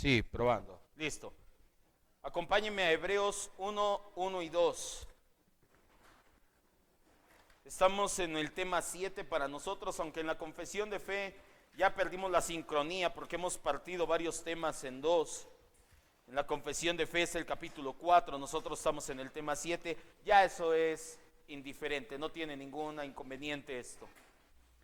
Sí, probando. Listo. Acompáñenme a Hebreos 1, 1 y 2. Estamos en el tema 7 para nosotros, aunque en la confesión de fe ya perdimos la sincronía porque hemos partido varios temas en dos. En la confesión de fe es el capítulo 4, nosotros estamos en el tema 7. Ya eso es indiferente, no tiene ningún inconveniente esto.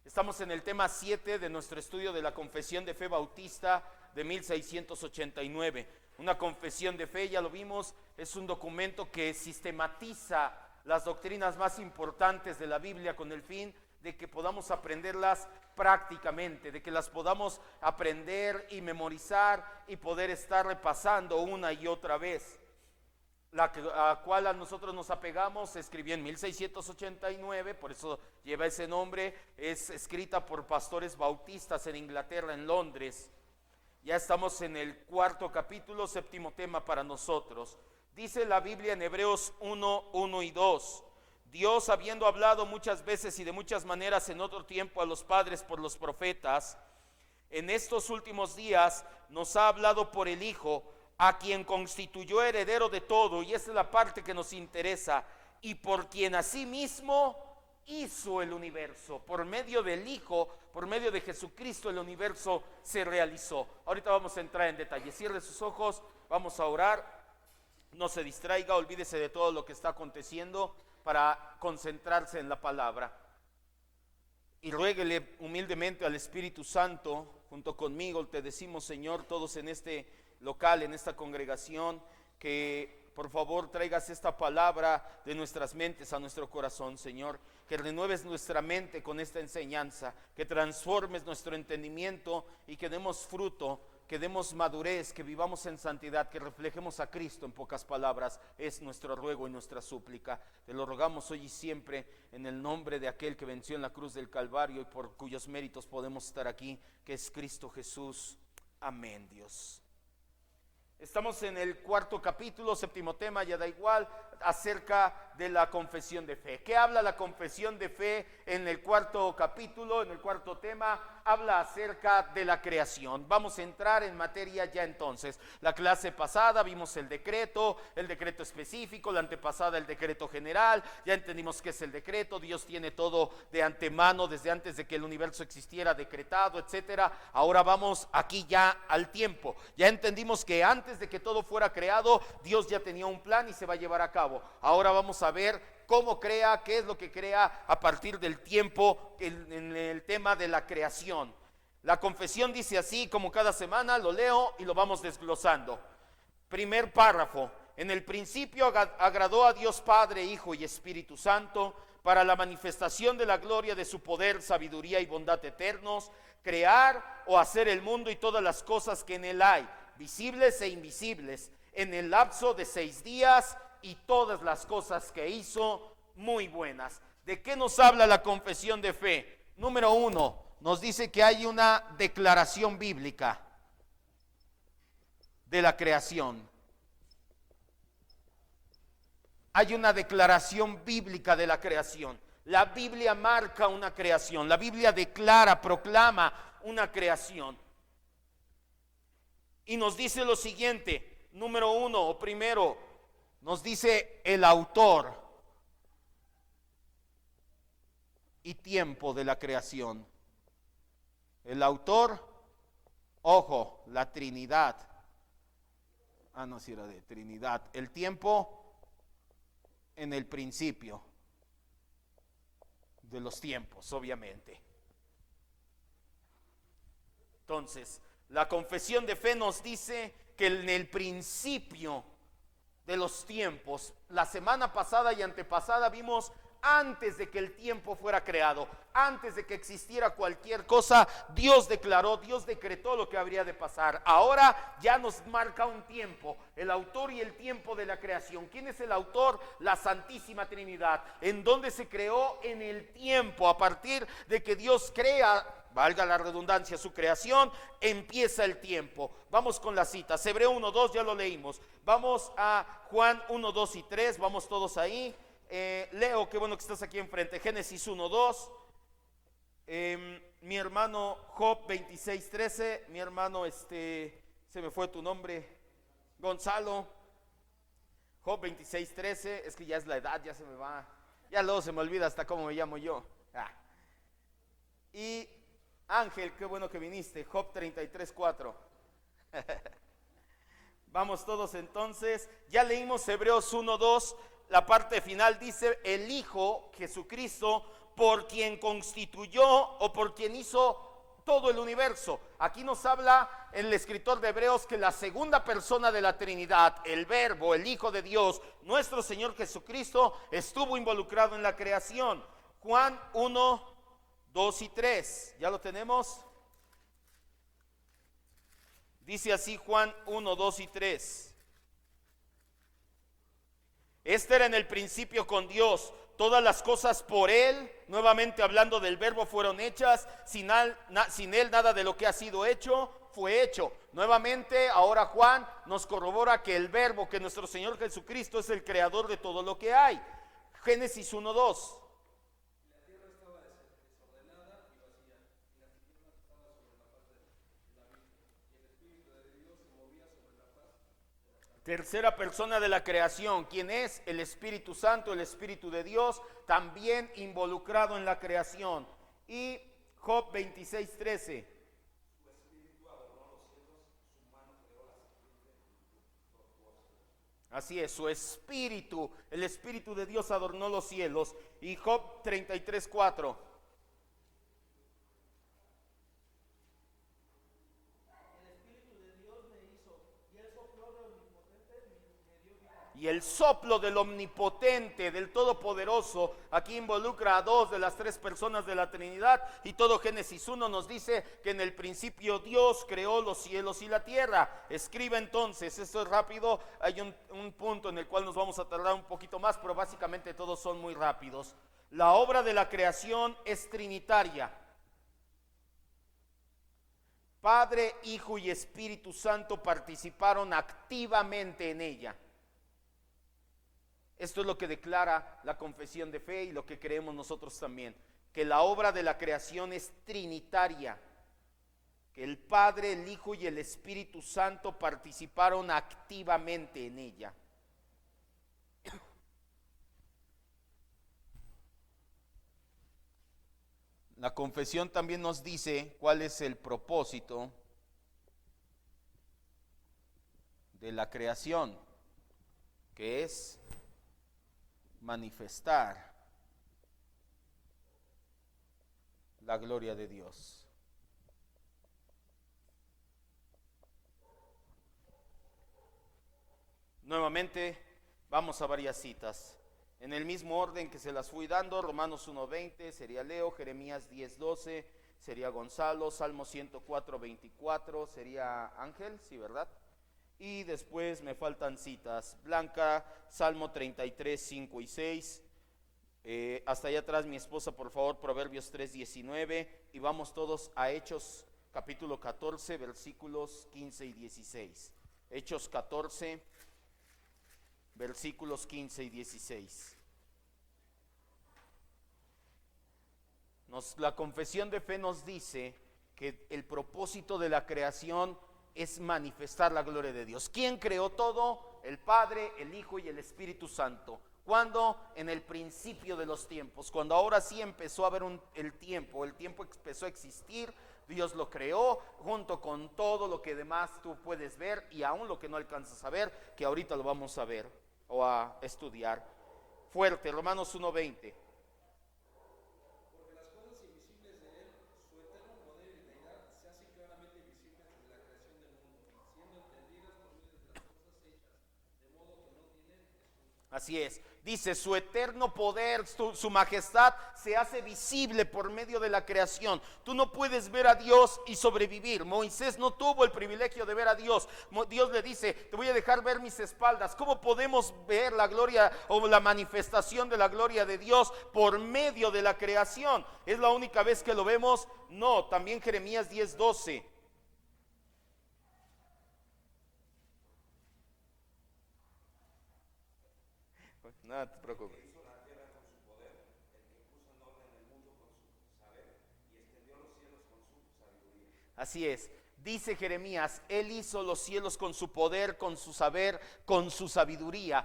Estamos en el tema 7 de nuestro estudio de la confesión de fe bautista de 1689. Una confesión de fe, ya lo vimos, es un documento que sistematiza las doctrinas más importantes de la Biblia con el fin de que podamos aprenderlas prácticamente, de que las podamos aprender y memorizar y poder estar repasando una y otra vez. La cual a nosotros nos apegamos, se escribió en 1689, por eso lleva ese nombre, es escrita por pastores bautistas en Inglaterra, en Londres. Ya estamos en el cuarto capítulo, séptimo tema para nosotros. Dice la Biblia en Hebreos 1, 1 y 2. Dios, habiendo hablado muchas veces y de muchas maneras en otro tiempo a los padres por los profetas, en estos últimos días nos ha hablado por el Hijo, a quien constituyó heredero de todo, y esa es la parte que nos interesa, y por quien asimismo hizo el universo. Por medio del Hijo, por medio de Jesucristo, el universo se realizó. Ahorita vamos a entrar en detalle. Cierre sus ojos, vamos a orar. No se distraiga, olvídese de todo lo que está aconteciendo para concentrarse en la palabra. Y ruéguele humildemente al Espíritu Santo, junto conmigo, te decimos, Señor, todos en este local, en esta congregación, que por favor traigas esta palabra de nuestras mentes a nuestro corazón, Señor, que renueves nuestra mente con esta enseñanza, que transformes nuestro entendimiento y que demos fruto, que demos madurez, que vivamos en santidad, que reflejemos a Cristo, en pocas palabras, es nuestro ruego y nuestra súplica. Te lo rogamos hoy y siempre en el nombre de aquel que venció en la cruz del Calvario y por cuyos méritos podemos estar aquí, que es Cristo Jesús. Amén, Dios. Estamos en el cuarto capítulo, séptimo tema, ya da igual, acerca de la confesión de fe. ¿Qué habla la confesión de fe en el cuarto capítulo, en el cuarto tema? Habla acerca de la creación. Vamos a entrar en materia ya entonces. La clase pasada vimos el decreto específico, la antepasada el decreto general, ya entendimos qué es el decreto, Dios tiene todo de antemano, desde antes de que el universo existiera, decretado, etcétera. Ahora vamos aquí ya al tiempo. Ya entendimos que antes de que todo fuera creado, Dios ya tenía un plan y se va a llevar a cabo. Ahora vamos a ver cómo crea, qué es lo que crea a partir del tiempo en el tema de la creación. La confesión dice así, como cada semana, lo leo y lo vamos desglosando. Primer párrafo: en el principio agradó a Dios Padre, Hijo y Espíritu Santo, para la manifestación de la gloria de su poder, sabiduría y bondad eternos, crear o hacer el mundo y todas las cosas que en él hay, visibles e invisibles, en el lapso de 6 días, y todas las cosas que hizo muy buenas. ¿De qué nos habla la confesión de fe? Número 1, nos dice que hay una declaración bíblica de la creación. Hay una declaración bíblica de la creación. La Biblia marca una creación, la Biblia declara, proclama una creación. Y nos dice lo siguiente, número 1 o primero, nos dice el autor y tiempo de la creación. El autor, ojo, la Trinidad. No, si era de Trinidad. El tiempo en el principio de los tiempos, obviamente. Entonces, la confesión de fe nos dice que en el principio de los tiempos, la semana pasada y antepasada vimos antes de que el tiempo fuera creado, antes de que existiera cualquier cosa, Dios declaró, Dios decretó lo que habría de pasar. Ahora ya nos marca un tiempo, el autor y el tiempo de la creación. ¿Quién es el autor? La Santísima Trinidad. ¿En dónde se creó? En el tiempo. A partir de que Dios crea, valga la redundancia, su creación, empieza el tiempo. Vamos con las citas. Hebreo 1, 2, ya lo leímos. Vamos a Juan 1, 2 y 3, vamos todos ahí. Leo, qué bueno que estás aquí enfrente. Génesis 1, 2. Mi hermano Job 26, 13. Mi hermano Se me fue tu nombre. Gonzalo. Job 26:13. Es que ya es la edad, ya se me va. Ya luego se me olvida hasta cómo me llamo yo. Y Ángel, qué bueno que viniste. Job 33:4. Vamos todos entonces. Ya leímos Hebreos 1:2. La parte final dice: el Hijo Jesucristo, por quien constituyó o por quien hizo todo el universo. Aquí nos habla el escritor de Hebreos que la segunda persona de la Trinidad, el Verbo, el Hijo de Dios, nuestro Señor Jesucristo, estuvo involucrado en la creación. Juan 1:2 y 3. ¿Ya lo tenemos? Dice así Juan 1:2 y 3. Este era en el principio con Dios. Todas las cosas por Él, nuevamente hablando del Verbo, fueron hechas. Sin Él nada de lo que ha sido hecho fue hecho. Nuevamente, ahora Juan nos corrobora que el Verbo, que nuestro Señor Jesucristo es el creador de todo lo que hay. Génesis 1:2. Tercera persona de la creación, ¿quién es? El Espíritu Santo, el Espíritu de Dios, también involucrado en la creación. Y Job 26:13. Así es, su espíritu, el Espíritu de Dios adornó los cielos. Y Job 33:4. Y el soplo del omnipotente, del todopoderoso, aquí involucra a dos de las tres personas de la Trinidad. Y todo Génesis 1 nos dice que en el principio Dios creó los cielos y la tierra. Escribe entonces, esto es rápido, hay un punto en el cual nos vamos a tardar un poquito más, pero básicamente todos son muy rápidos. La obra de la creación es trinitaria. Padre, Hijo y Espíritu Santo participaron activamente en ella. Esto es lo que declara la confesión de fe y lo que creemos nosotros también, que la obra de la creación es trinitaria, que el Padre, el Hijo y el Espíritu Santo participaron activamente en ella. La confesión también nos dice cuál es el propósito de la creación, que es manifestar la gloria de Dios. Nuevamente vamos a varias citas. En el mismo orden que se las fui dando: Romanos 1:20 sería Leo, Jeremías 10:12 sería Gonzalo, Salmo 104:24 sería Ángel, sí, ¿verdad? Y después me faltan citas: Blanca, Salmo 33:5 y 6. Hasta allá atrás mi esposa, por favor, Proverbios 3:19. Y vamos todos a Hechos capítulo 14, versículos 15 y 16. Hechos 14, versículos 15 y 16. La confesión de fe nos dice que el propósito de la creación es manifestar la gloria de Dios. ¿Quién creó todo? El Padre, el Hijo y el Espíritu Santo. ¿Cuándo? En el principio de los tiempos, cuando ahora sí empezó a haber el tiempo empezó a existir. Dios lo creó junto con todo lo que demás tú puedes ver y aún lo que no alcanzas a ver, que ahorita lo vamos a ver o a estudiar. Fuerte, Romanos 1:20. Así es, dice: su eterno poder, su majestad se hace visible por medio de la creación. Tú no puedes ver a Dios y sobrevivir. Moisés no tuvo el privilegio de ver a Dios. Dios le dice: te voy a dejar ver mis espaldas. ¿Cómo podemos ver la gloria o la manifestación de la gloria de Dios? Por medio de la creación. ¿Es la única vez que lo vemos? No, también Jeremías 10:12. No te preocupes. Así es. Dice Jeremías, Él hizo los cielos con su poder, con su saber, con su sabiduría.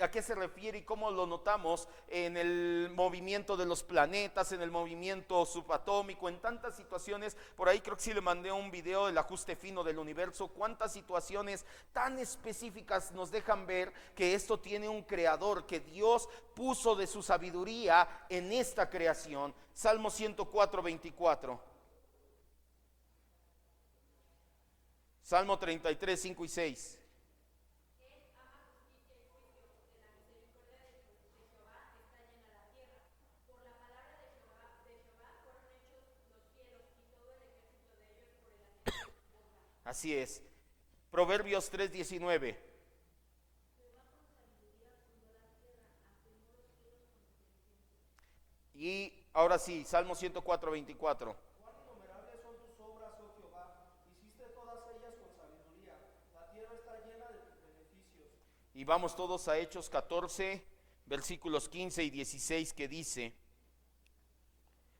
¿A qué se refiere y cómo lo notamos? En el movimiento de los planetas, en el movimiento subatómico, en tantas situaciones. Por ahí creo que sí le mandé un video del ajuste fino del universo. Cuántas situaciones tan específicas nos dejan ver que esto tiene un creador, que Dios puso de su sabiduría en esta creación. Salmo 104, 24. Salmo 33, 5 y 6. Así es. Proverbios 3, 19. Y ahora sí, Salmo 104, 24. Y vamos todos a Hechos 14, versículos 15 y 16, que dice: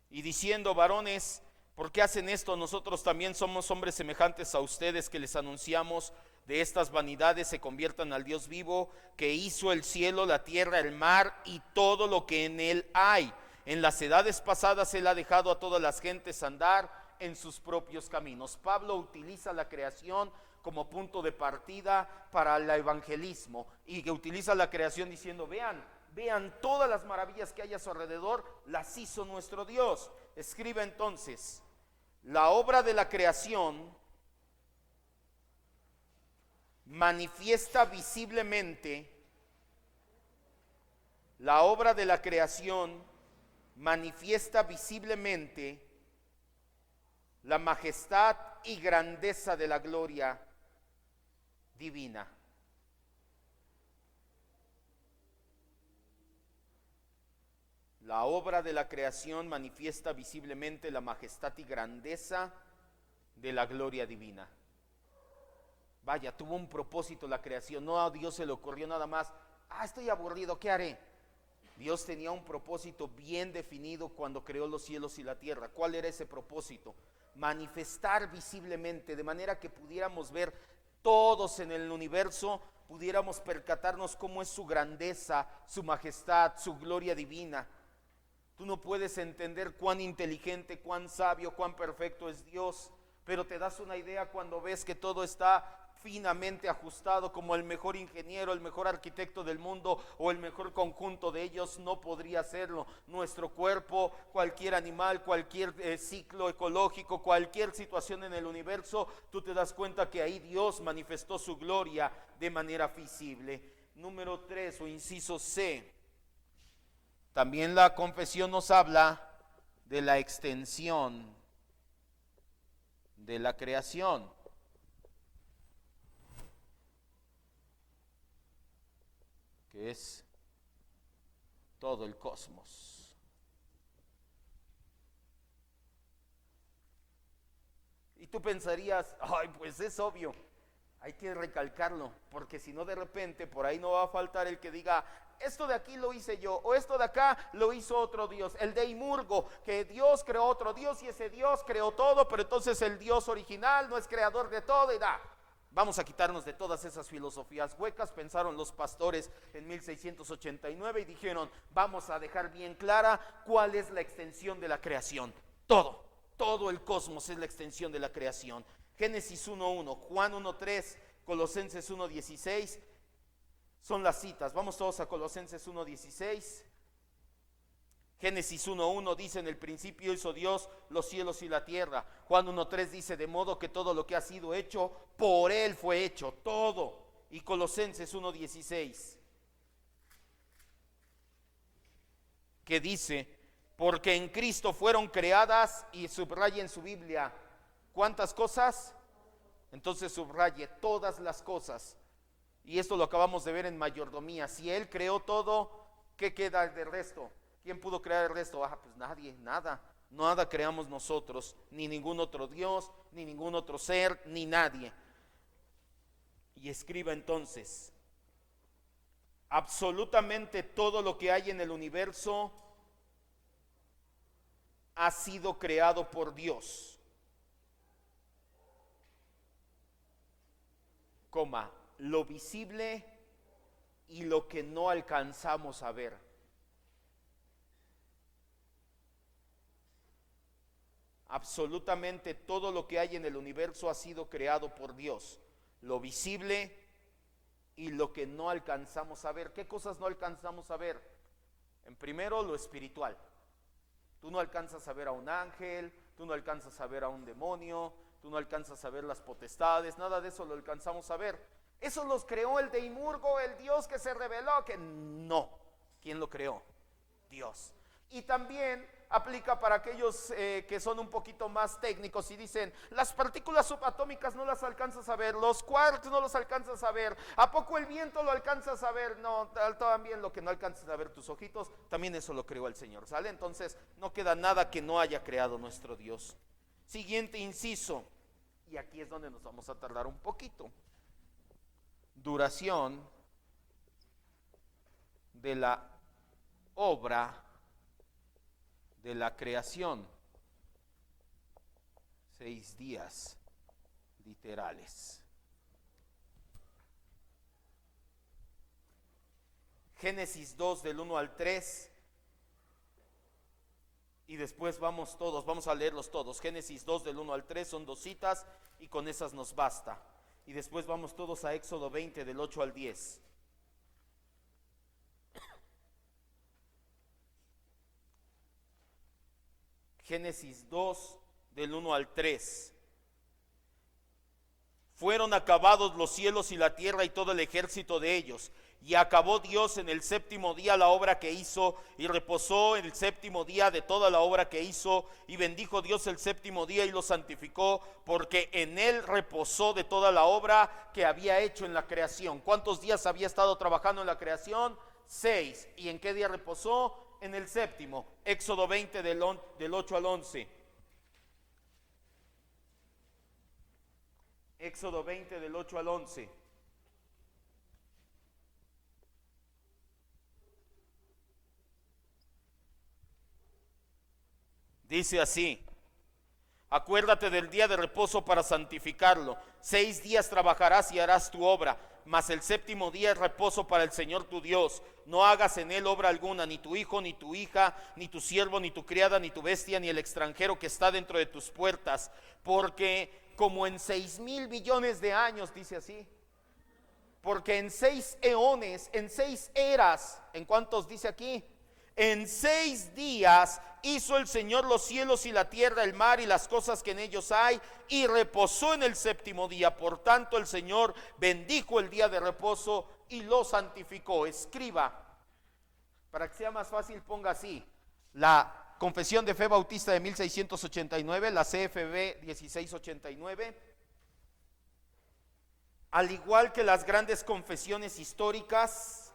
y diciendo, varones, ¿por qué hacen esto? Nosotros también somos hombres semejantes a ustedes, que les anunciamos de estas vanidades, se conviertan al Dios vivo, que hizo el cielo, la tierra, el mar y todo lo que en él hay. En las edades pasadas Él ha dejado a todas las gentes andar en sus propios caminos. Pablo utiliza la creación como punto de partida para el evangelismo, y que utiliza la creación diciendo, vean todas las maravillas que hay a su alrededor, las hizo nuestro Dios. Escribe entonces, la obra de la creación manifiesta visiblemente, la obra de la creación manifiesta visiblemente la majestad y grandeza de la gloria divina. La obra de la creación manifiesta visiblemente la majestad y grandeza de la gloria divina. Vaya, tuvo un propósito la creación, no a Dios se le ocurrió nada más, estoy aburrido, ¿qué haré? Dios tenía un propósito bien definido cuando creó los cielos y la tierra. ¿Cuál era ese propósito? Manifestar visiblemente, de manera que pudiéramos ver todos en el universo, pudiéramos percatarnos cómo es su grandeza, su majestad, su gloria divina. Tú no puedes entender cuán inteligente, cuán sabio, cuán perfecto es Dios, pero te das una idea cuando ves que todo está finamente ajustado, como el mejor ingeniero, el mejor arquitecto del mundo o el mejor conjunto de ellos no podría hacerlo. Nuestro cuerpo, cualquier animal, cualquier ciclo ecológico, cualquier situación en el universo, tú te das cuenta que ahí Dios manifestó su gloria de manera visible. Número 3 o inciso C. También la confesión nos habla de la extensión de la creación. Que es todo el cosmos. Y tú pensarías, pues es obvio, hay que recalcarlo, porque si no de repente por ahí no va a faltar el que diga, esto de aquí lo hice yo, o esto de acá lo hizo otro Dios, el deimurgo, que Dios creó otro Dios y ese Dios creó todo, pero entonces el Dios original no es creador de todo y da. Vamos a quitarnos de todas esas filosofías huecas, pensaron los pastores en 1689 y dijeron, vamos a dejar bien clara cuál es la extensión de la creación. Todo el cosmos es la extensión de la creación. Génesis 1:1, Juan 1:3, Colosenses 1:16, son las citas. Vamos todos a Colosenses 1:16. Génesis 1:1 dice, en el principio hizo Dios los cielos y la tierra. Juan 1:3 dice, de modo que todo lo que ha sido hecho, por Él fue hecho, todo. Y Colosenses 1:16, que dice, porque en Cristo fueron creadas, y subraye en su Biblia, ¿cuántas cosas? Entonces subraye, todas las cosas. Y esto lo acabamos de ver en mayordomía. Si Él creó todo, ¿qué queda del resto? ¿Quién pudo crear el resto? Pues nadie, nada creamos nosotros, ni ningún otro Dios, ni ningún otro ser, ni nadie. Y escriba entonces, absolutamente todo lo que hay en el universo ha sido creado por Dios. coma, lo visible y lo que no alcanzamos a ver. Absolutamente todo lo que hay en el universo ha sido creado por Dios, lo visible y lo que no alcanzamos a ver. ¿Qué cosas no alcanzamos a ver? En primero, lo espiritual. Tú no alcanzas a ver a un ángel, tú no alcanzas a ver a un demonio, tú no alcanzas a ver las potestades, nada de eso lo alcanzamos a ver. ¿Eso los creó el Deimurgo, el Dios que se reveló? Que no. ¿Quién lo creó? Dios. Y también aplica para aquellos que son un poquito más técnicos y dicen, las partículas subatómicas no las alcanzas a ver, los quarks no los alcanzas a ver, ¿a poco el viento lo alcanzas a ver? No, también lo que no alcanzas a ver tus ojitos, también eso lo creó el Señor, ¿sale? Entonces no queda nada que no haya creado nuestro Dios. Siguiente inciso, y aquí es donde nos vamos a tardar un poquito. Duración de la obra de la creación, 6 días literales. Génesis 2 del 1 al 3, y después vamos a leerlos todos. Génesis 2 del 1 al 3 son 2 citas y con esas nos basta. Y después vamos todos a Éxodo 20 del 8 al 10. Génesis 2 del 1 al 3. Fueron acabados los cielos y la tierra y todo el ejército de ellos. Y acabó Dios en el séptimo día la obra que hizo, y reposó en el séptimo día de toda la obra que hizo, y bendijo Dios el séptimo día y lo santificó, porque en él reposó de toda la obra que había hecho en la creación. ¿Cuántos días había estado trabajando en la creación? 6. ¿Y en qué día reposó? En el séptimo. Éxodo 20 del 8 al 11. Éxodo 20 del 8 al 11. Dice así: acuérdate del día de reposo para santificarlo. 6 días trabajarás y harás tu obra, mas el séptimo día es reposo para el Señor tu Dios. No hagas en él obra alguna, ni tu hijo, ni tu hija, ni tu siervo, ni tu criada, ni tu bestia, ni el extranjero que está dentro de tus puertas, porque como en 6,000 millones de años, dice así, porque en 6 eones, en 6 eras, ¿en cuántos dice aquí? En 6 días hizo el Señor los cielos y la tierra, el mar y las cosas que en ellos hay, y reposó en el séptimo día. Por tanto el Señor bendijo el día de reposo y lo santificó. Escriba, para que sea más fácil, ponga así: la Confesión de Fe Bautista de 1689, la CFB 1689, al igual que las grandes confesiones históricas,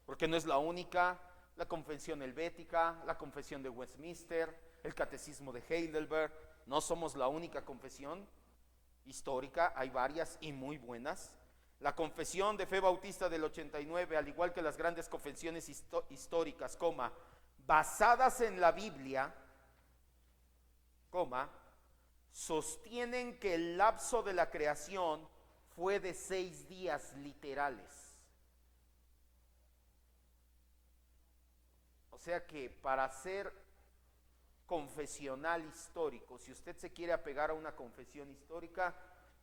porque no es la única, la Confesión Helvética, la Confesión de Westminster, el Catecismo de Heidelberg, no somos la única confesión histórica, hay varias y muy buenas. La Confesión de Fe Bautista del 89, al igual que las grandes confesiones históricas, basadas en la Biblia, sostienen que el lapso de la creación fue de 6 días literales. O sea que para ser confesional histórico, si usted se quiere apegar a una confesión histórica,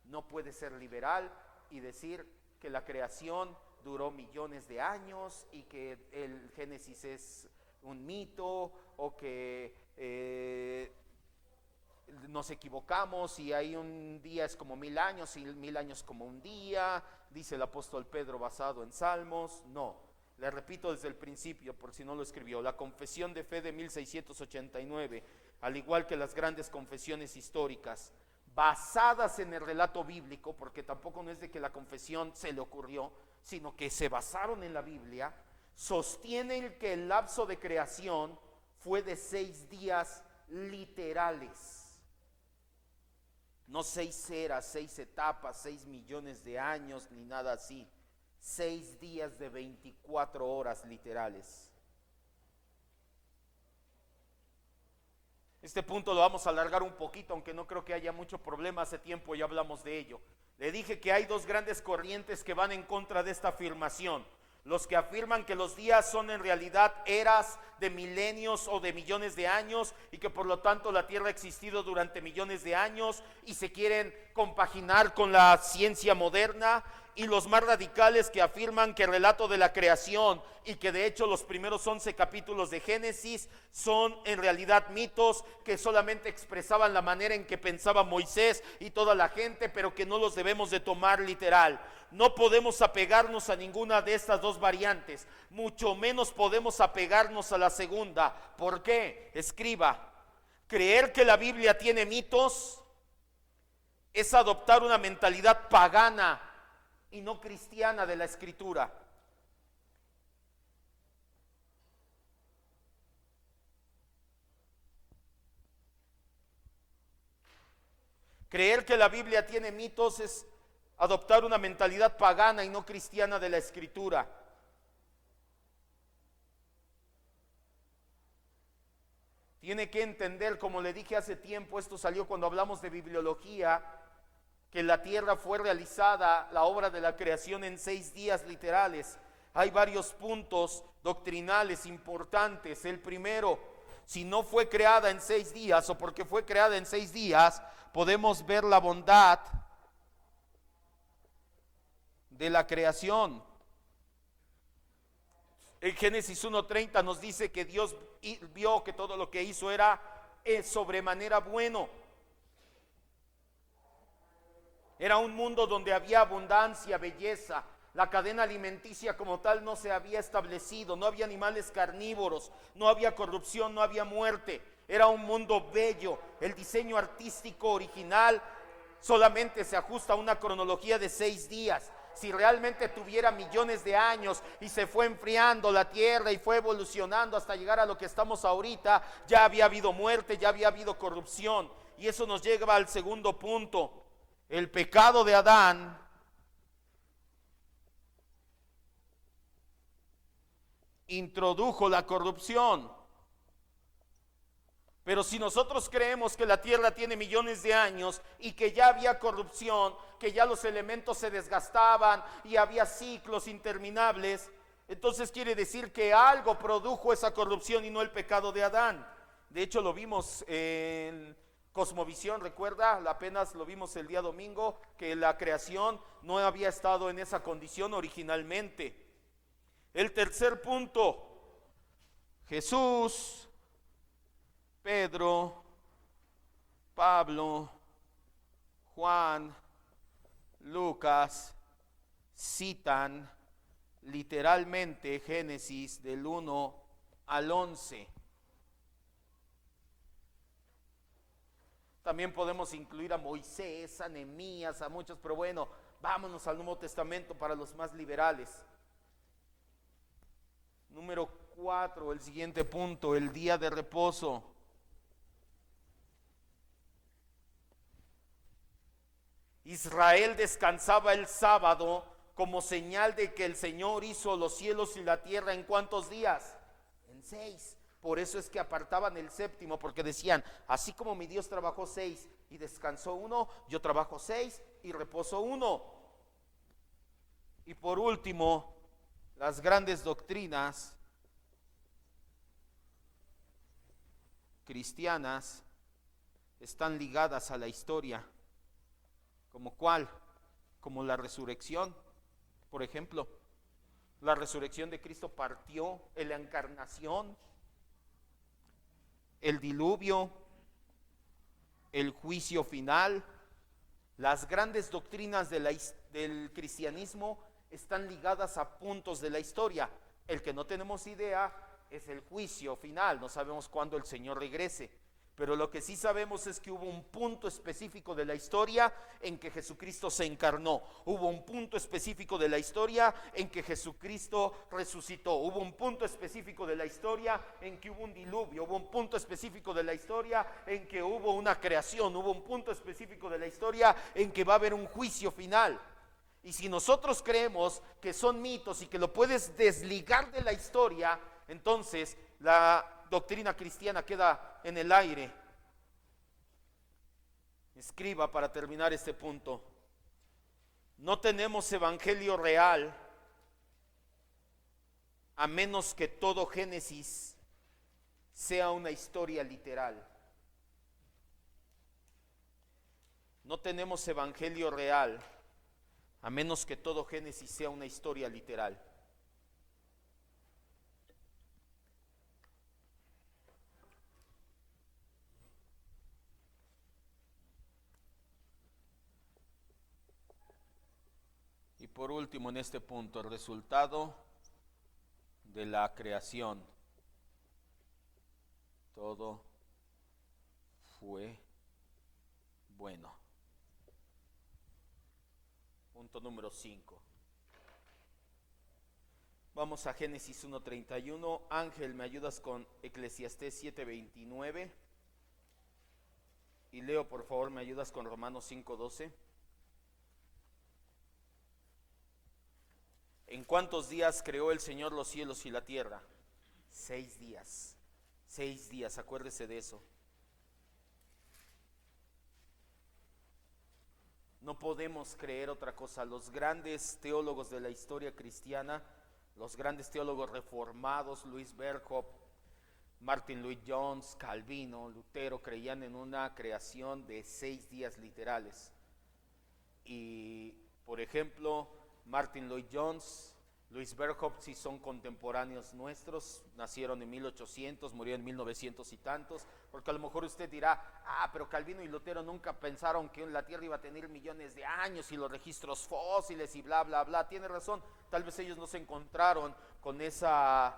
no puede ser liberal y decir que la creación duró millones de años y que el Génesis es un mito, o que nos equivocamos y hay un día es como 1000 años y 1000 años como un día, dice el apóstol Pedro basado en Salmos. No, le repito desde el principio por si no lo escribió: la Confesión de Fe de 1689, al igual que las grandes confesiones históricas basadas en el relato bíblico, porque tampoco no es de que la confesión se le ocurrió, sino que se basaron en la Biblia, sostienen que el lapso de creación fue de 6 días literales. No 6 eras, 6 etapas, 6 millones de años, ni nada así. 6 días de 24 horas literales. Este punto lo vamos a alargar un poquito, aunque no creo que haya mucho problema, hace tiempo ya hablamos de ello. Le dije que hay dos grandes corrientes que van en contra de esta afirmación. Los que afirman que los días son en realidad eras de milenios o de millones de años y que por lo tanto la Tierra ha existido durante millones de años y se quieren compaginar con la ciencia moderna, y los más radicales que afirman que el relato de la creación y que de hecho los primeros 11 capítulos de Génesis son en realidad mitos que solamente expresaban la manera en que pensaba Moisés y toda la gente, pero que no los debemos de tomar literal. No podemos apegarnos a ninguna de estas dos variantes, mucho menos podemos apegarnos a la segunda. ¿Por qué? Escriba: creer que la Biblia tiene mitos es adoptar una mentalidad pagana y no cristiana de la Escritura. Creer que la Biblia tiene mitos es adoptar una mentalidad pagana y no cristiana de la Escritura. Tiene que entender, como le dije hace tiempo, esto salió cuando hablamos de bibliología, que la tierra fue realizada, la obra de la creación, en 6 días literales. Hay varios puntos doctrinales importantes. El primero, si no fue creada en 6 días o porque fue creada en 6 días, podemos ver la bondad de la creación. En Génesis 1:30 nos dice que Dios vio que todo lo que hizo era sobremanera bueno. Era un mundo donde había abundancia, belleza. La cadena alimenticia como tal no se había establecido, no había animales carnívoros, no había corrupción, no había muerte. Era un mundo bello. El diseño artístico original solamente se ajusta a una cronología de 6 días. Si realmente tuviera millones de años y se fue enfriando la tierra y fue evolucionando hasta llegar a lo que estamos ahorita, ya había habido muerte, ya había habido corrupción. Y eso nos lleva al segundo punto. El pecado de Adán introdujo la corrupción. Pero si nosotros creemos que la tierra tiene millones de años y que ya había corrupción, que ya los elementos se desgastaban y había ciclos interminables, entonces quiere decir que algo produjo esa corrupción y no el pecado de Adán. De hecho lo vimos en Cosmovisión, recuerda, apenas lo vimos el día domingo, que la creación no había estado en esa condición originalmente. El tercer punto, Jesús, Pedro, Pablo, Juan, Lucas citan literalmente Génesis del 1 al 11. También podemos incluir a Moisés, a Nehemías, a muchos, pero bueno, vámonos al Nuevo Testamento para los más liberales. Número 4, el siguiente punto, el día de reposo. Israel descansaba el sábado como señal de que el Señor hizo los cielos y la tierra ¿en cuántos días? En 6. Por eso es que apartaban el séptimo, porque decían, así como mi Dios trabajó 6 y descansó 1, yo trabajo 6 y reposo 1. Y por último, las grandes doctrinas cristianas están ligadas a la historia. ¿Como cuál? Como la resurrección, por ejemplo. La resurrección de Cristo partió en la encarnación, el diluvio, el juicio final. Las grandes doctrinas del cristianismo están ligadas a puntos de la historia. El que no tenemos idea es el juicio final, no sabemos cuándo el Señor regrese. Pero lo que sí sabemos es que hubo un punto específico de la historia en que Jesucristo se encarnó. Hubo un punto específico de la historia en que Jesucristo resucitó. Hubo un punto específico de la historia en que hubo un diluvio. Hubo un punto específico de la historia en que hubo una creación. Hubo un punto específico de la historia en que va a haber un juicio final. Y si nosotros creemos que son mitos y que lo puedes desligar de la historia, entonces la doctrina cristiana queda en el aire. Escriba para terminar este punto. No tenemos evangelio real a menos que todo Génesis sea una historia literal. No tenemos evangelio real a menos que todo Génesis sea una historia literal. Y por último, en este punto, el resultado de la creación. Todo fue bueno. Punto número 5. Vamos a Génesis 1:31. Ángel, ¿me ayudas con Eclesiastés 7:29? Y Leo, por favor, ¿me ayudas con Romanos 5:12? ¿En cuántos días creó el Señor los cielos y la tierra? 6 días. 6 días, acuérdese de eso. No podemos creer otra cosa. Los grandes teólogos de la historia cristiana, los grandes teólogos reformados, Luis Berkhoff, Martin Lloyd-Jones, Calvino, Lutero, creían en una creación de 6 días literales. Y, por ejemplo, Martin Lloyd-Jones, Luis Berkhoff, sí son contemporáneos nuestros, nacieron en 1800, murieron en 1900 y tantos, porque a lo mejor usted dirá, pero Calvino y Lutero nunca pensaron que la Tierra iba a tener millones de años y los registros fósiles y bla, bla, bla. Tiene razón, tal vez ellos no se encontraron con esa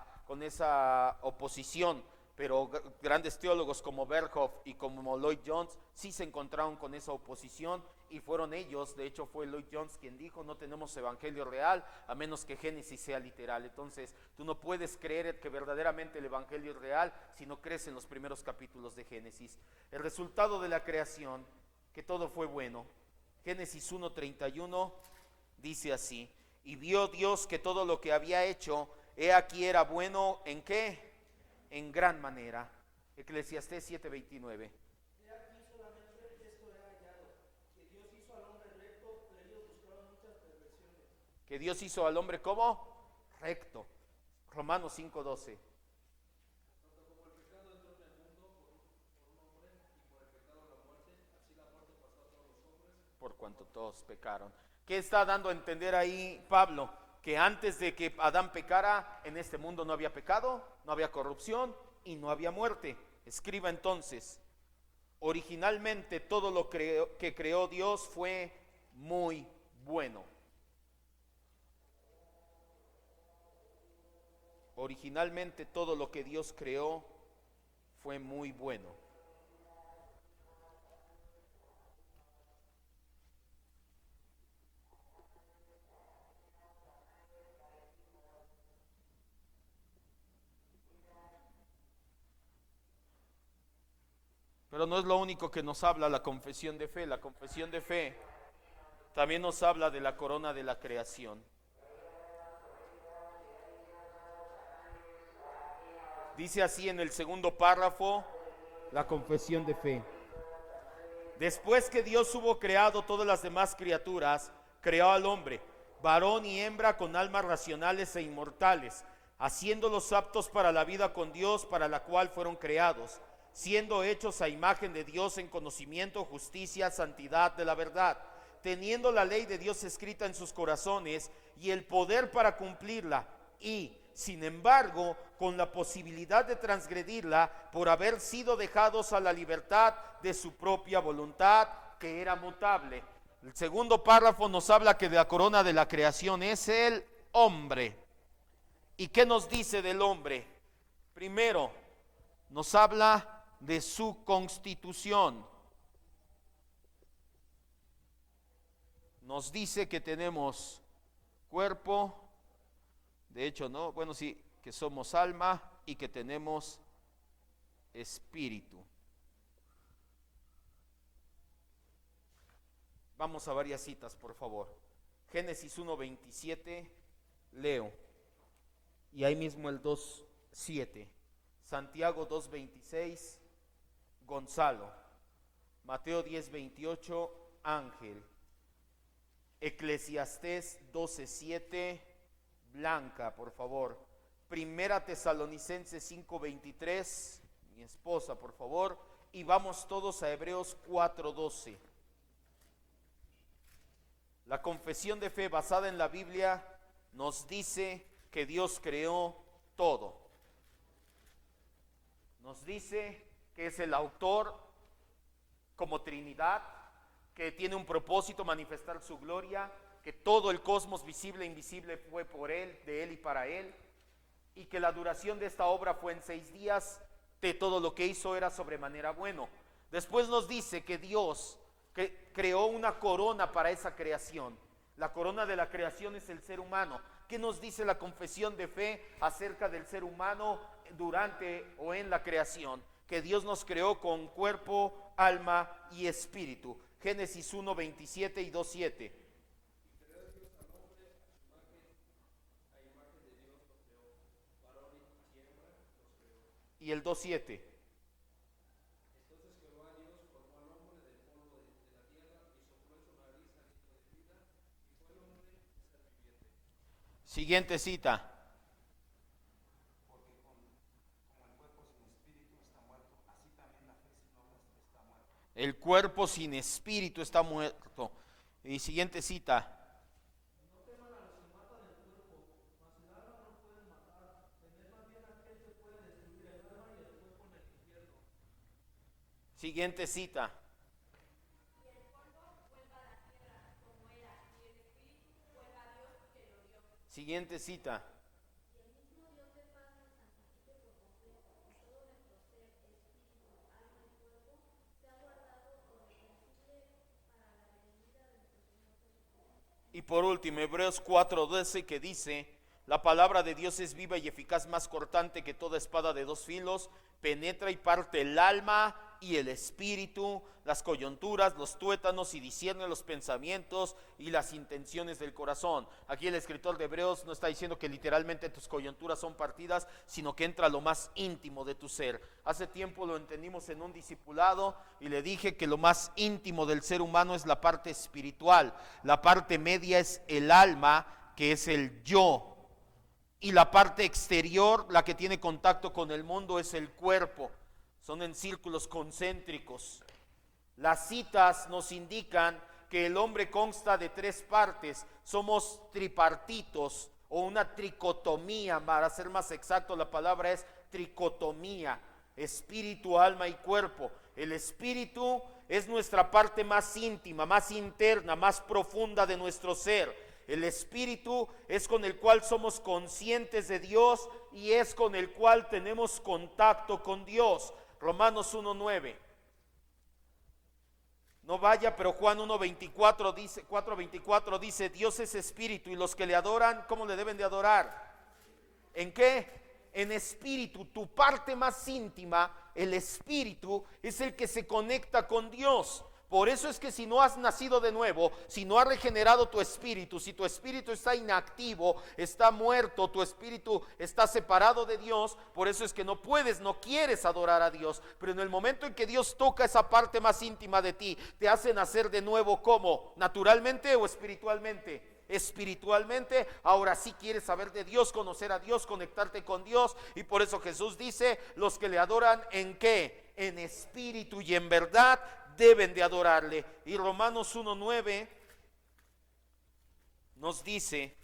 oposición, pero grandes teólogos como Berkhoff y como Lloyd-Jones sí se encontraron con esa oposición, y fueron ellos, de hecho fue Lloyd-Jones quien dijo, no tenemos evangelio real a menos que Génesis sea literal. Entonces tú no puedes creer que verdaderamente el evangelio es real si no crees en los primeros capítulos de Génesis. El resultado de la creación, que todo fue bueno. Génesis 1:31 dice así: y vio Dios que todo lo que había hecho, he aquí era bueno, ¿en qué? En gran manera. Eclesiastés 7:29. Que Dios hizo al hombre ¿cómo? Recto. Romanos 5:12. Por cuanto todos pecaron. ¿Qué está dando a entender ahí Pablo? Que antes de que Adán pecara, en este mundo no había pecado, no había corrupción y no había muerte. Escriba entonces: originalmente todo lo que creó Dios fue muy bueno. Originalmente todo lo que Dios creó fue muy bueno. Pero no es lo único que nos habla la confesión de fe. La confesión de fe también nos habla de la corona de la creación. Dice así en el segundo párrafo la confesión de fe: después que Dios hubo creado todas las demás criaturas, creó al hombre, varón y hembra con almas racionales e inmortales, haciéndolos aptos para la vida con Dios, para la cual fueron creados, siendo hechos a imagen de Dios en conocimiento, justicia, santidad de la verdad, teniendo la ley de Dios escrita en sus corazones y el poder para cumplirla, y sin embargo con la posibilidad de transgredirla por haber sido dejados a la libertad de su propia voluntad, que era mutable. El segundo párrafo nos habla que de la corona de la creación es el hombre. ¿Y qué nos dice del hombre? Primero, nos habla de su constitución. Nos dice que tenemos cuerpo, de hecho no, bueno sí, que somos alma y que tenemos espíritu. Vamos a varias citas, por favor. Génesis 1:27, leo, y ahí mismo el 2:7. Santiago 2:26, Gonzalo. Mateo 10:28, Ángel. Eclesiastés 12:7, Blanca, por favor. Primera Tesalonicenses 5:23, mi esposa, por favor. Y vamos todos a Hebreos 4:12. La confesión de fe basada en la Biblia nos dice que Dios creó todo. Nos dice que es el autor como Trinidad, que tiene un propósito, manifestar su gloria, que todo el cosmos visible e invisible fue por Él, de Él y para Él, y que la duración de esta obra fue en 6 días, de todo lo que hizo era sobremanera bueno. Después nos dice que Dios creó una corona para esa creación. La corona de la creación es el ser humano. ¿Qué nos dice la confesión de fe acerca del ser humano durante o en la creación? Que Dios nos creó con cuerpo, alma y espíritu. Génesis 1:27 y 2:7. Y el 2:7. Siguiente cita. El cuerpo sin espíritu está muerto. Y siguiente cita. Siguiente cita. Siguiente cita. Y por último, Hebreos 4:12, que dice: la palabra de Dios es viva y eficaz, más cortante que toda espada de 2 filos, penetra y parte el alma y el espíritu, las coyunturas, los tuétanos, y discierne los pensamientos y las intenciones del corazón. Aquí el escritor de Hebreos no está diciendo que literalmente tus coyunturas son partidas, sino que entra lo más íntimo de tu ser. Hace tiempo lo entendimos en un discipulado y le dije que lo más íntimo del ser humano es la parte espiritual. La parte media es el alma, que es el yo. Y la parte exterior, la que tiene contacto con el mundo, es el cuerpo. Son en círculos concéntricos. Las citas nos indican que el hombre consta de 3 partes. Somos tripartitos o una tricotomía, para ser más exacto la palabra es tricotomía: espíritu, alma y cuerpo. El espíritu es nuestra parte más íntima, más interna, más profunda de nuestro ser. El espíritu es con el cual somos conscientes de Dios y es con el cual tenemos contacto con Dios. Romanos 1:9. No vaya, pero Juan 1:24 dice, 4:24 dice: Dios es espíritu y los que le adoran, ¿cómo le deben de adorar? ¿En qué? En espíritu. Tu parte más íntima, el espíritu, es el que se conecta con Dios. Por eso es que si no has nacido de nuevo, si no has regenerado tu espíritu, si tu espíritu está inactivo, está muerto, tu espíritu está separado de Dios, por eso es que no puedes, no quieres adorar a Dios. Pero en el momento en que Dios toca esa parte más íntima de ti, te hace nacer de nuevo. ¿Cómo? ¿Naturalmente o espiritualmente? Espiritualmente. Ahora sí quieres saber de Dios, conocer a Dios, conectarte con Dios. Y por eso Jesús dice: los que le adoran, ¿en qué? En espíritu y en verdad deben de adorarle. Y Romanos 1:9 nos dice: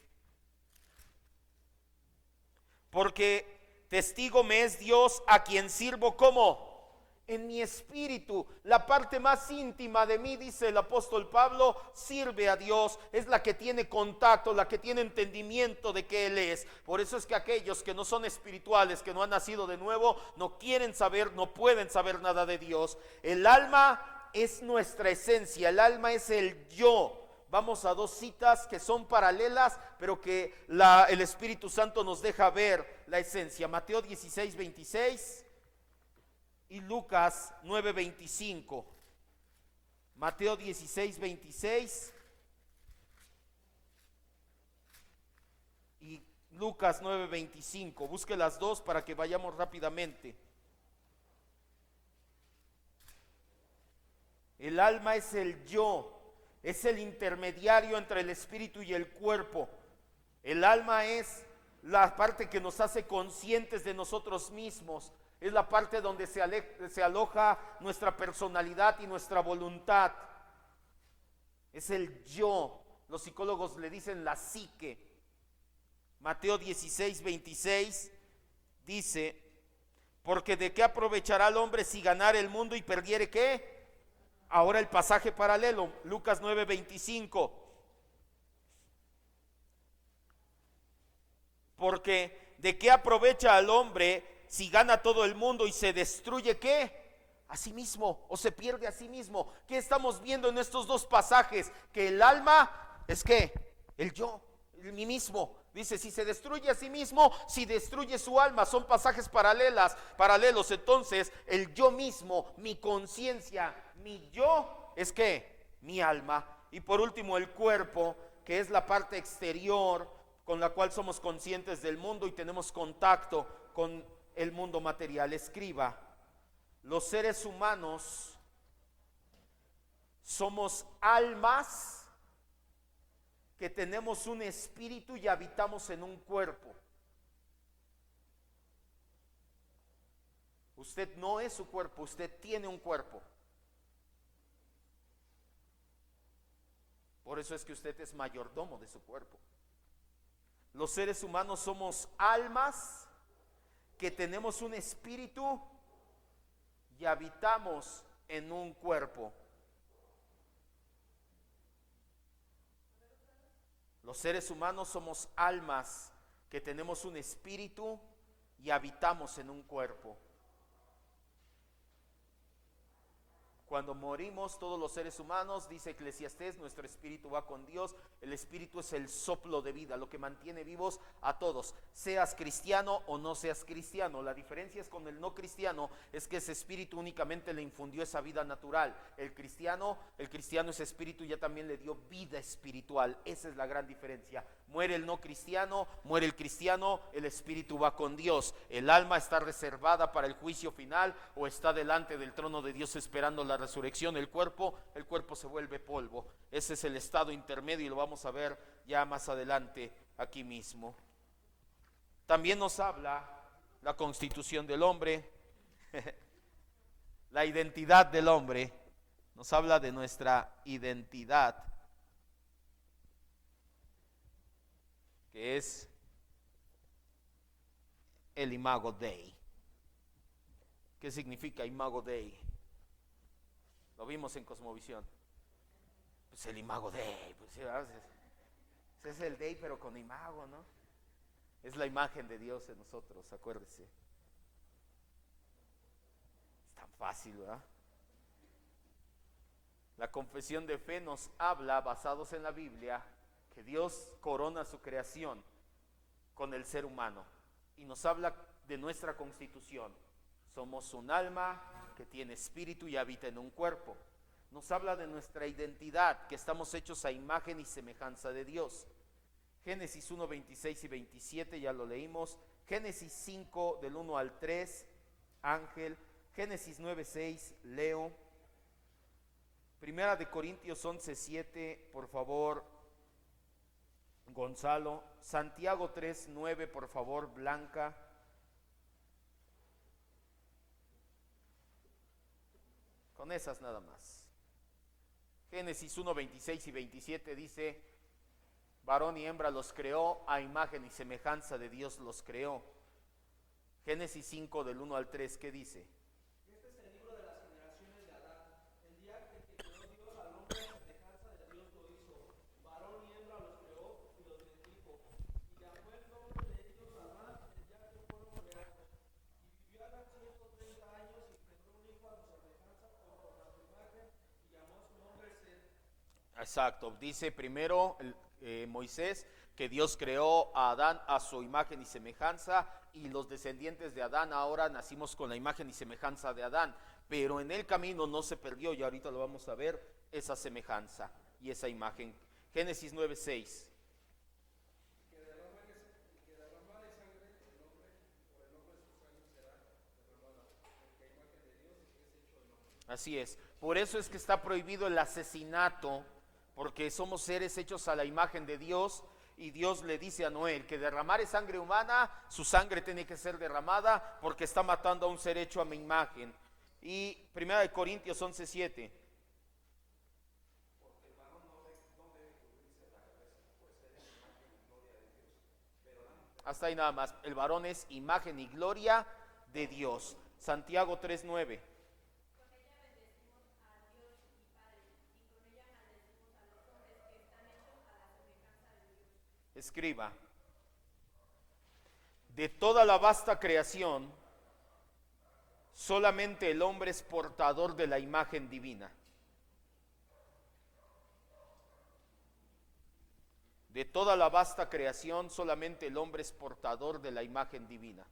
porque testigo me es Dios, a quien sirvo como en mi espíritu. La parte más íntima de mí, dice el apóstol Pablo, sirve a Dios, es la que tiene contacto, la que tiene entendimiento de que Él es. Por eso es que aquellos que no son espirituales, que no han nacido de nuevo, no quieren saber, no pueden saber nada de Dios. El alma es nuestra esencia, el alma es el yo. Vamos a 2 citas que son paralelas, pero que el Espíritu Santo nos deja ver la esencia. Mateo 16:26 y Lucas 9:25. Mateo 16:26 y Lucas 9:25. Busque las dos para que vayamos rápidamente. El alma es el yo, es el intermediario entre el espíritu y el cuerpo. El alma es la parte que nos hace conscientes de nosotros mismos. Es la parte donde se aloja nuestra personalidad y nuestra voluntad. Es el yo. Los psicólogos le dicen la psique. Mateo 16:26 dice: porque de qué aprovechará el hombre si ganare el mundo y perdiere ¿qué? Ahora el pasaje paralelo, Lucas 9:25. Porque de qué aprovecha al hombre si gana todo el mundo y se destruye ¿qué? A sí mismo, o se pierde a sí mismo. ¿Qué estamos viendo en estos dos pasajes? Que el alma es ¿qué? El yo, el mí mismo. Dice, si se destruye a sí mismo, si destruye su alma. Son pasajes paralelos. Entonces, el yo mismo, mi conciencia, mi yo, es ¿qué? Mi alma. Y por último, el cuerpo, que es la parte exterior con la cual somos conscientes del mundo y tenemos contacto con el mundo material. Escriba: los seres humanos somos almas que tenemos un espíritu y habitamos en un cuerpo. Usted no es su cuerpo, usted tiene un cuerpo. Por eso es que usted es mayordomo de su cuerpo. Los seres humanos somos almas que tenemos un espíritu y habitamos en un cuerpo. Los seres humanos somos almas que tenemos un espíritu y habitamos en un cuerpo. Cuando morimos todos los seres humanos, dice Eclesiastés, nuestro espíritu va con Dios. El espíritu es el soplo de vida, lo que mantiene vivos a todos, seas cristiano o no seas cristiano. La diferencia es con el no cristiano, es que ese espíritu únicamente le infundió esa vida natural. El cristiano ese espíritu ya también le dio vida espiritual. Esa es la gran diferencia. Muere el no cristiano, muere el cristiano, el espíritu va con Dios. El alma está reservada para el juicio final o está delante del trono de Dios esperando la resurrección. El cuerpo se vuelve polvo. Ese es el estado intermedio y lo vamos a ver ya más adelante aquí mismo. También nos habla la constitución del hombre, la identidad del hombre. Nos habla de nuestra identidad, que es el Imago Dei. ¿Qué significa Imago Dei? Lo vimos en Cosmovisión. Pues el Imago Dei, pues es el Dei pero con imago, ¿no? Es la imagen de Dios en nosotros, acuérdese. Es tan fácil, ¿verdad? La confesión de fe nos habla, basados en la Biblia, que Dios corona su creación con el ser humano y nos habla de nuestra constitución. Somos un alma que tiene espíritu y habita en un cuerpo. Nos habla de nuestra identidad, que estamos hechos a imagen y semejanza de Dios. Génesis 1, 26 y 27 ya lo leímos. Génesis 5 del 1 al 3, Ángel. Génesis 9, 6, Leo. Primera de Corintios 11, 7, por favor, Gonzalo. Santiago 3, 9, por favor, Blanca. Con esas nada más. Génesis 1, 26 y 27 dice: varón y hembra los creó, a imagen y semejanza de Dios los creó. Génesis 5 del 1 al 3, ¿qué dice? Este es el libro de las generaciones de Adán. El día en que creó Dios al hombre a semejanza de Dios lo hizo. Varón y hembra los creó y los bendijo. Y llamó el nombre de ellos Adán el día que fueron creados. Y vivió Adán 130 años y engendró un hijo a su semejanza conforme a su imagen y llamó su nombre Set. Exacto, dice primero Moisés que Dios creó a Adán a su imagen y semejanza, y los descendientes de Adán ahora nacimos con la imagen y semejanza de Adán, pero en el camino no se perdió, y ahorita lo vamos a ver, esa semejanza y esa imagen. Génesis 9:6. Así es. Por eso es que está prohibido el asesinato, porque somos seres hechos a la imagen de Dios, y Dios le dice a Noé: el que derramare sangre humana, su sangre tiene que ser derramada, porque está matando a un ser hecho a mi imagen. Y 1 Corintios 11:7. Hasta ahí nada más. El varón es imagen y gloria de Dios. Santiago 3:9. Escriba: de toda la vasta creación, solamente el hombre es portador de la imagen divina. De toda la vasta creación, solamente el hombre es portador de la imagen divina.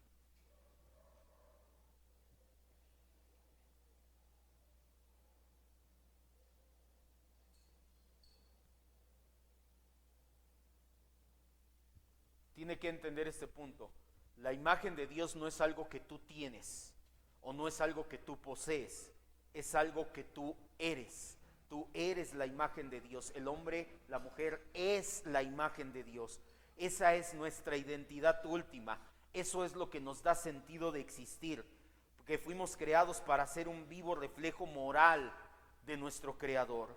Tiene que entender este punto. La imagen de Dios no es algo que tú tienes o no es algo que tú posees, es algo que tú eres. Tú eres la imagen de Dios. El hombre, la mujer es la imagen de Dios. Esa es nuestra identidad última. Eso es lo que nos da sentido de existir, porque fuimos creados para ser un vivo reflejo moral de nuestro Creador.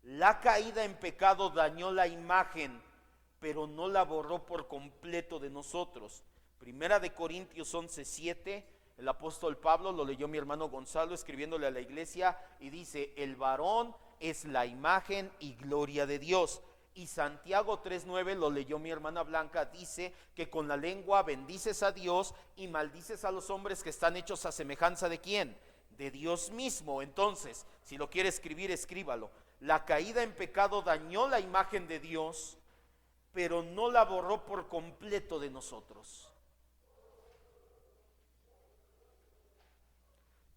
La caída en pecado dañó la imagen, pero no la borró por completo de nosotros. 1 Corintios 11:7, el apóstol Pablo lo leyó mi hermano Gonzalo escribiéndole a la iglesia, y dice: el varón es la imagen y gloria de Dios. Y Santiago 3:9 lo leyó mi hermana Blanca, dice que con la lengua bendices a Dios y maldices a los hombres que están hechos a semejanza de ¿quién? De Dios mismo. Entonces, si lo quiere escribir, escríbalo. La caída en pecado dañó la imagen de Dios, pero no la borró por completo de nosotros.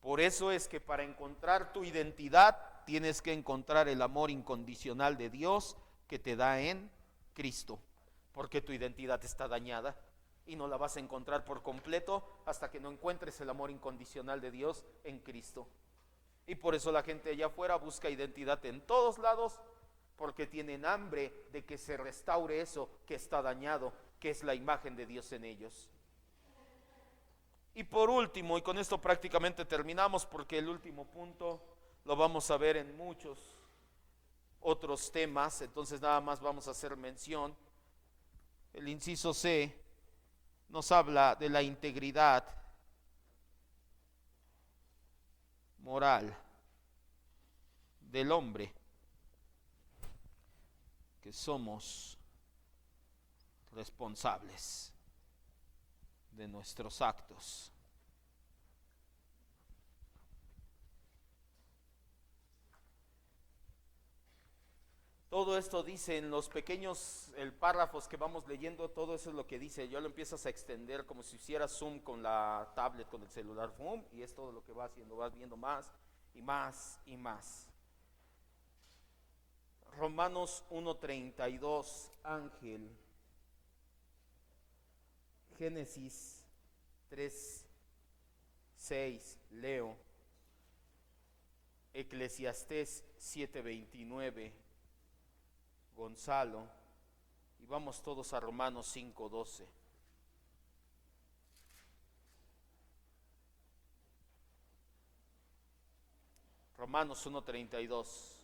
Por eso es que para encontrar tu identidad tienes que encontrar el amor incondicional de Dios que te da en Cristo, porque tu identidad está dañada y no la vas a encontrar por completo hasta que no encuentres el amor incondicional de Dios en Cristo. Y por eso la gente allá afuera busca identidad en todos lados, porque tienen hambre de que se restaure eso que está dañado, que es la imagen de Dios en ellos. Y por último, y con esto prácticamente terminamos, porque el último punto lo vamos a ver en muchos otros temas, entonces nada más vamos a hacer mención. El inciso C nos habla de la integridad moral del hombre, que somos responsables de nuestros actos. Todo esto dice en los pequeños párrafos que vamos leyendo, todo eso es lo que dice. Yo lo empiezas a extender como si hicieras zoom con la tablet, con el celular, zoom, y es todo lo que va haciendo, vas viendo más y más y más. Romanos 1:32, Ángel. Génesis 3:6, Leo. Eclesiastés 7:29, Gonzalo. Y vamos todos a Romanos 5:12. Romanos 1:32.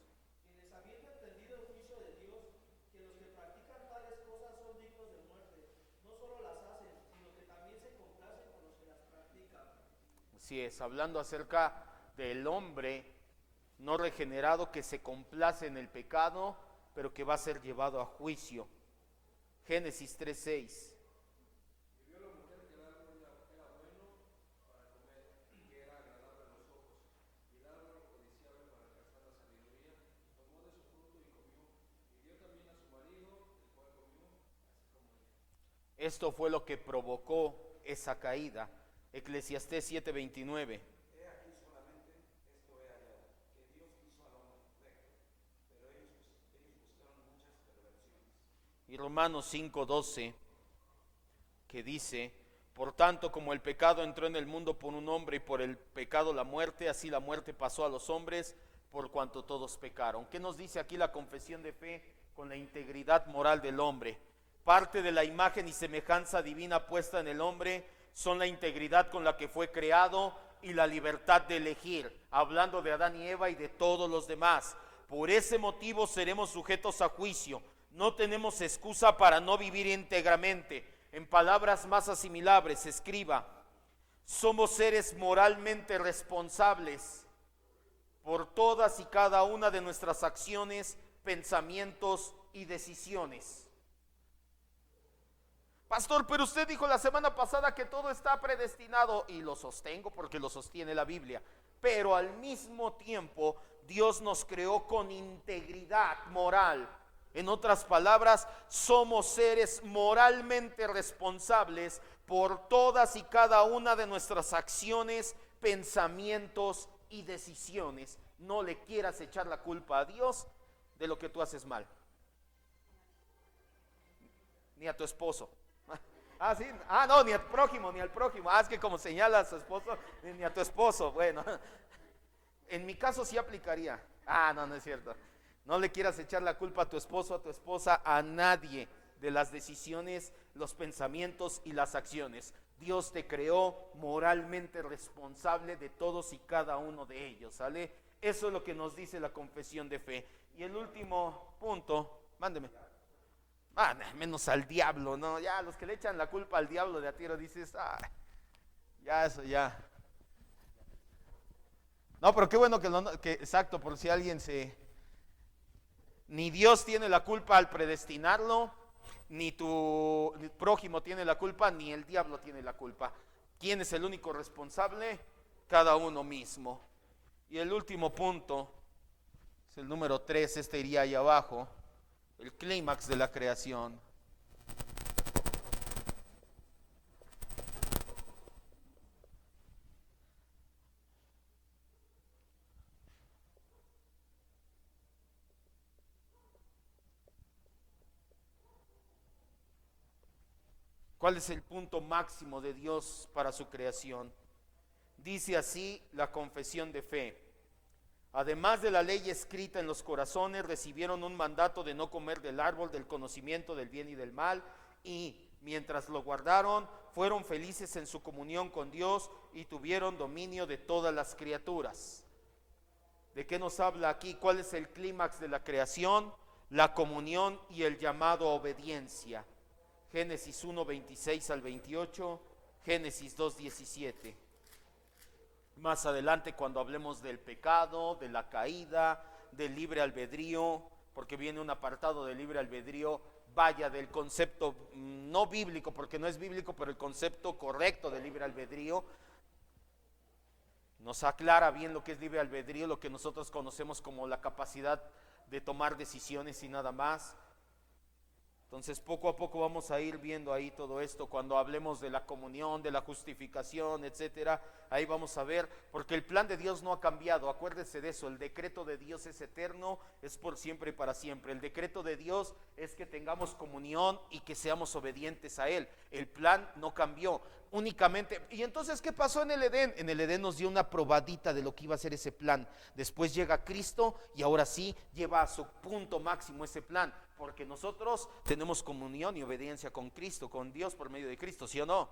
Quienes habiendo entendido el juicio de Dios, que los que practican tales cosas son dignos de muerte, no solo las hacen, sino que también se complacen con los que las practican. Así es, hablando acerca del hombre no regenerado que se complace en el pecado, pero que va a ser llevado a juicio. Génesis 3:6. Y vio la mujer que el árbol era bueno para comer, y que era agradable a los ojos, y el árbol codiciable para alcanzar la sabiduría, tomó de su fruto y comió, y dio también a su marido, el cual comió, así como ella. Esto fue lo que provocó esa caída. Eclesiastés 7:29. He aquí solamente esto he hallado, que Dios hizo al hombre recto, pero ellos buscaron muchas perversiones. Y Romanos 5:12, que dice: Por tanto, como el pecado entró en el mundo por un hombre y por el pecado la muerte, así la muerte pasó a los hombres por cuanto todos pecaron. ¿Qué nos dice aquí la confesión de fe con la integridad moral del hombre? Parte de la imagen y semejanza divina puesta en el hombre son la integridad con la que fue creado y la libertad de elegir, hablando de Adán y Eva y de todos los demás. Por ese motivo seremos sujetos a juicio. No tenemos excusa para no vivir íntegramente. En palabras más asimilables, escriba: somos seres moralmente responsables por todas y cada una de nuestras acciones, pensamientos y decisiones. Pastor, pero usted dijo la semana pasada que todo está predestinado, y lo sostengo porque lo sostiene la Biblia, pero al mismo tiempo Dios nos creó con integridad moral. En otras palabras, somos seres moralmente responsables por todas y cada una de nuestras acciones, pensamientos y decisiones. No le quieras echar la culpa a Dios de lo que tú haces mal, ni a tu esposo. Ah, sí, no, ni al prójimo, es que como señala a su esposo, ni a tu esposo. Bueno, en mi caso sí aplicaría. No es cierto. No le quieras echar la culpa a tu esposo, a tu esposa, a nadie de las decisiones, los pensamientos y las acciones. Dios te creó moralmente responsable de todos y cada uno de ellos, ¿sale? Eso es lo que nos dice la confesión de fe. Y el último punto, mándeme. Menos al diablo, ¿no? Ya los que le echan la culpa al diablo de a tiro dices, ya eso ya. No, pero qué bueno que exacto, por si alguien ni Dios tiene la culpa al predestinarlo, ni tu prójimo tiene la culpa, ni el diablo tiene la culpa. ¿Quién es el único responsable? Cada uno mismo. Y el último punto es el número 3, este iría ahí abajo, el clímax de la creación. ¿Cuál es el punto máximo de Dios para su creación? Dice así la confesión de fe: además de la ley escrita en los corazones, recibieron un mandato de no comer del árbol del conocimiento del bien y del mal, y mientras lo guardaron, fueron felices en su comunión con Dios y tuvieron dominio de todas las criaturas. ¿De qué nos habla aquí? ¿Cuál es el clímax de la creación? La comunión y el llamado a obediencia. Génesis 1, 26 al 28, Génesis 2, 17. Más adelante, cuando hablemos del pecado, de la caída, del libre albedrío, porque viene un apartado del libre albedrío, vaya, del concepto no bíblico, porque no es bíblico, pero el concepto correcto del libre albedrío, nos aclara bien lo que es libre albedrío, lo que nosotros conocemos como la capacidad de tomar decisiones y nada más. Entonces poco a poco vamos a ir viendo ahí todo esto, cuando hablemos de la comunión, de la justificación, etcétera, ahí vamos a ver, porque el plan de Dios no ha cambiado, acuérdese de eso, el decreto de Dios es eterno, es por siempre y para siempre. El decreto de Dios es que tengamos comunión y que seamos obedientes a Él. El plan no cambió, únicamente. ¿Y entonces qué pasó en el Edén? En el Edén nos dio una probadita de lo que iba a ser ese plan. Después llega Cristo y ahora sí lleva a su punto máximo ese plan, porque nosotros tenemos comunión y obediencia con Cristo, con Dios por medio de Cristo, ¿sí o no?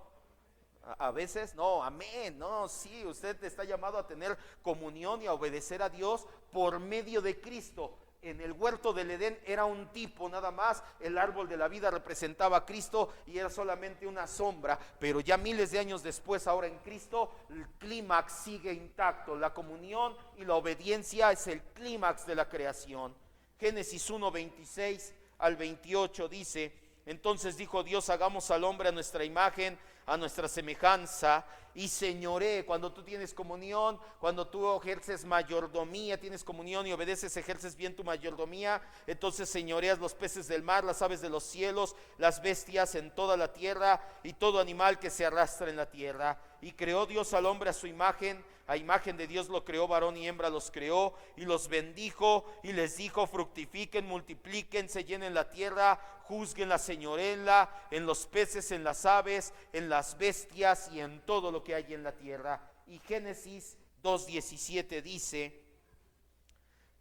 A veces no, amén, no, sí, usted está llamado a tener comunión y a obedecer a Dios por medio de Cristo. En el huerto del Edén era un tipo nada más, el árbol de la vida representaba a Cristo y era solamente una sombra, pero ya miles de años después, ahora en Cristo, el clímax sigue intacto. La comunión y la obediencia es el clímax de la creación. Génesis 1, 26 al 28 dice: entonces dijo Dios, hagamos al hombre a nuestra imagen, a nuestra semejanza, y señoree. Cuando tú tienes comunión, cuando tú ejerces mayordomía, tienes comunión y obedeces, ejerces bien tu mayordomía, entonces señoreas los peces del mar, las aves de los cielos, las bestias en toda la tierra y todo animal que se arrastra en la tierra. Y creó Dios al hombre a su imagen, a imagen de Dios lo creó, varón y hembra los creó, y los bendijo y les dijo: fructifiquen, multiplíquense, llenen la tierra, juzguenla, señorenla, en los peces, en las aves, en las bestias y en todo lo que hay en la tierra. Y Génesis 2:17 dice: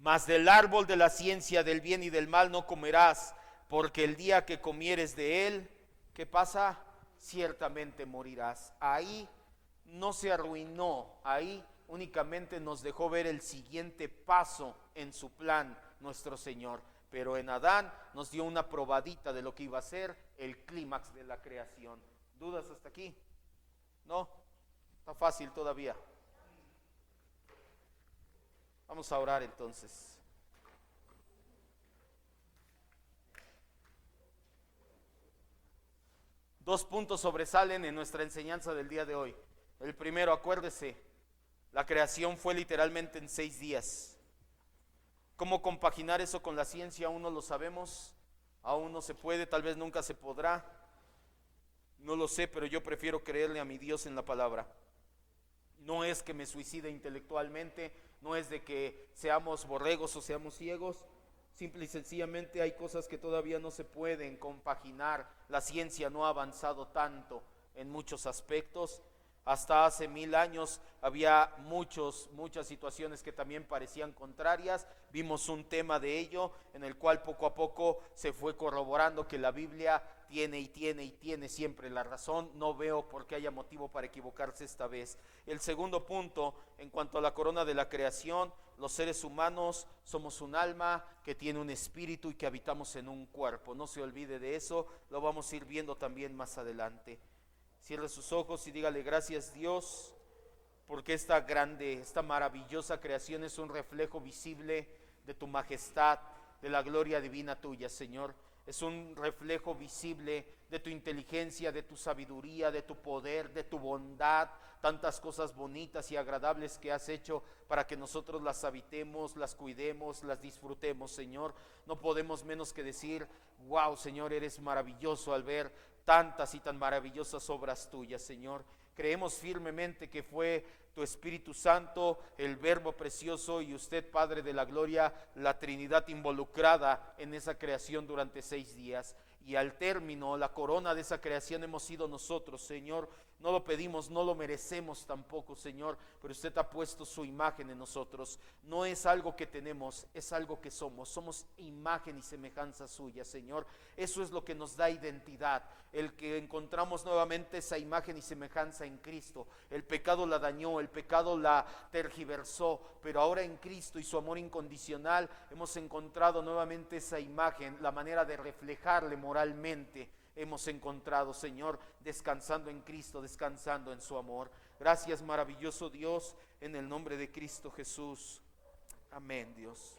mas del árbol de la ciencia del bien y del mal no comerás, porque el día que comieres de él, ¿qué pasa? Ciertamente morirás. Ahí no se arruinó, ahí únicamente nos dejó ver el siguiente paso en su plan nuestro Señor. Pero en Adán nos dio una probadita de lo que iba a ser el clímax de la creación. ¿Dudas hasta aquí? ¿No? Está fácil todavía. Vamos a orar entonces. Dos puntos sobresalen en nuestra enseñanza del día de hoy. El primero, acuérdese, la creación fue literalmente en 6 días. ¿Cómo compaginar eso con la ciencia? Aún no lo sabemos, aún no se puede, tal vez nunca se podrá. No lo sé, pero yo prefiero creerle a mi Dios en la palabra. No es que me suicide intelectualmente, no es de que seamos borregos o seamos ciegos. Simple y sencillamente hay cosas que todavía no se pueden compaginar. La ciencia no ha avanzado tanto en muchos aspectos. Hasta hace 1000 años había muchas situaciones que también parecían contrarias. Vimos un tema de ello en el cual poco a poco se fue corroborando que la Biblia tiene siempre la razón. No veo por qué haya motivo para equivocarse esta vez. El segundo punto, en cuanto a la corona de la creación, los seres humanos somos un alma que tiene un espíritu y que habitamos en un cuerpo. No se olvide de eso, lo vamos a ir viendo también más adelante. Cierre sus ojos y dígale: gracias Dios, porque esta grande, esta maravillosa creación es un reflejo visible de tu majestad, de la gloria divina tuya, Señor. Es un reflejo visible de tu inteligencia, de tu sabiduría, de tu poder, de tu bondad, tantas cosas bonitas y agradables que has hecho para que nosotros las habitemos, las cuidemos, las disfrutemos, Señor. No podemos menos que decir: wow, Señor, eres maravilloso al ver tantas y tan maravillosas obras tuyas, Señor. Creemos firmemente que fue tu Espíritu Santo, el Verbo precioso, y usted, Padre de la Gloria, la Trinidad involucrada en esa creación durante 6 días. Y al término, la corona de esa creación hemos sido nosotros, Señor. No lo pedimos, no lo merecemos tampoco, Señor, pero usted ha puesto su imagen en nosotros. No es algo que tenemos, es algo que somos. Somos imagen y semejanza suya, Señor. Eso es lo que nos da identidad, el que encontramos nuevamente esa imagen y semejanza en Cristo. El pecado la dañó, el pecado la tergiversó, pero ahora en Cristo y su amor incondicional hemos encontrado nuevamente esa imagen, la manera de reflejarle moralmente. Hemos encontrado, Señor, descansando en Cristo, descansando en su amor. Gracias, maravilloso Dios, en el nombre de Cristo Jesús. Amén, Dios.